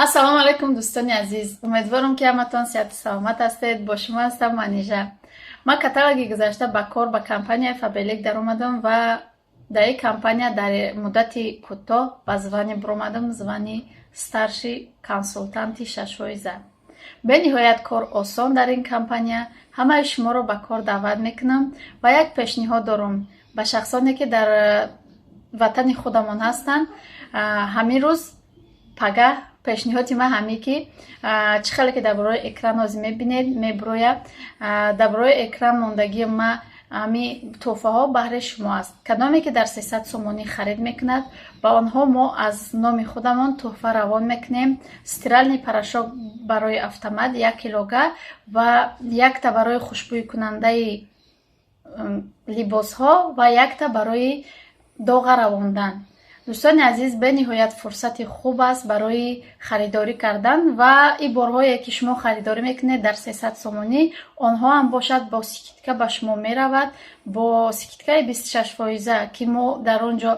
ассалому алайкум дӯстони азиз, умедворам ки ҳаматон сеҳату саломат ҳастед. Бо шумо ҳастам Манижа. Ман каталоги гузашта ба кор ба компанияи Фабелик даромадам ва дар ин компания дар муддати кӯтоҳ ба звание биромадам, звани старши консултанти шашфоиза. Бениҳоят кор осон дар ин компания. Ҳамаи шуморо ба кор даъват мекунам ва як пешниҳод дорам ба шахсоне ки дар ватани худамон ҳастанд. ҳамин рӯз пага пешниҳоди ман ҳамин ки чӣ хеле ки дар бораи экран ҳозир мебинед мебирояд. Дар бораи экран мондагии ман ҳамин тӯҳфаҳо баҳри шумо аст. Кадоме ки дар 300 сомонӣ харид мекунад, ба онҳо мо аз номи худамон тӯҳфа равон мекунем. Стиральный порошок барои автомат 1 килога ва якта барои хушбӯйкунандаи либосҳо ва якта барои доға равондан. дӯстони азиз, бениҳоят фурсати хуб аст барои харидорӣ кардан ва ин борҳое ки шумо харидорӣ мекунед дар 300 сомонӣ, онҳо ҳам бошад бо скидка ба шумо меравад, бо скидкаи 26% ки мо дар он ҷо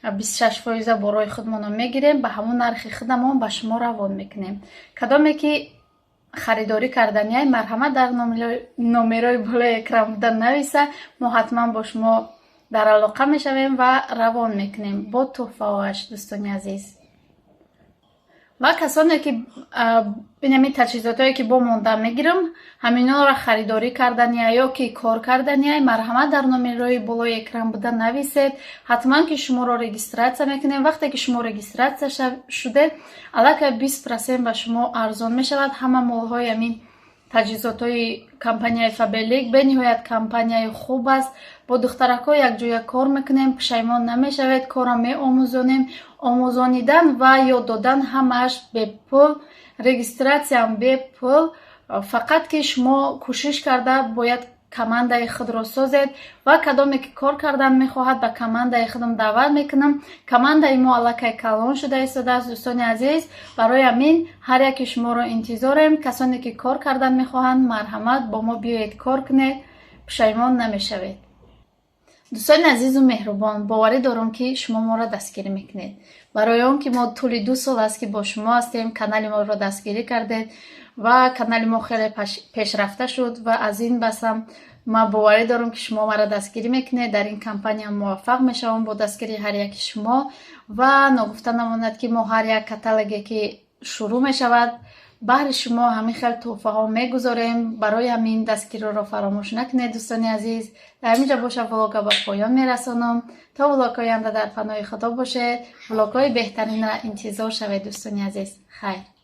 26% борои худмонро мегирем, ба ҳамон нархи худамон ба шумо равон мекунем. Кадоме ки харидорӣ карданиай марҳамат дар номерои болои экран буда нависа, мо ҳатман бо шумо дар алоқа мешавем ва равон мекунем бо тӯҳфаҳоаш. дӯстони азиз, ва касоне ки инами таҷҳизотое ки бо монда мегирам, ҳаминонро харидорӣ карданиай ё ки кор карданиай марҳамат дар номерои болои экран буда нависед. ҳатман ки шуморо регистратсия мекунем. вақте ки шумо регистратсия шудед, аллакай 20% ба шумо арзон мешавад. ҳама молҳои ҳамин таҷҳизотҳои компанияи Фабелик бениҳоят компанияи хуб аст. бо духтаракҳо якҷоя кор мекунем, пушаймон намешавед. корро меомӯзонем. омӯзонидан ва ёд додан ҳамааш бепул, регистратсияам бепул. фақат ки шумо кӯшиш карда бояд командаи худро созед ва кадоме ки кор кардан мехоҳад ба командаи худам даъват мекунам. командаи мо аллакай калон шуда истодааст. дӯстони азиз, барои ҳамин ҳар яки шуморо интизорем. касоне ки кор кардан мехоҳанд, марҳамат бо мо биёед кор кунед, пушаймон намешавед. дӯстони азизу меҳрубон, боварӣ дорам ки шумо моро дастгирӣ мекунед. барои он ки мо тӯли 2 сол аст ки бо шумо ҳастем, канали моро дастгирӣ кардед ва канали мо хеле пешрафта шуд ва аз ин басам ман боварӣ дорам ки шумо маро дастгирӣ мекунед. дар ин компания муваффақ мешавам бо дастгирии ҳар яки шумо ва ногуфта намонад ки мо ҳар як каталоге ки шурӯъ мешавад баҳри шумо ҳамин хел тӯҳфаҳо мегузорем. барои ҳамин дастгириро фаромӯш накунед. дӯстони азиз, дар ҳамин ҷо боша влога ба поён мерасонам. то влогҳои оянда дар паноҳи худо бошед. влогҳои беҳтаринро интизор шавед. дӯстони азиз, хайр.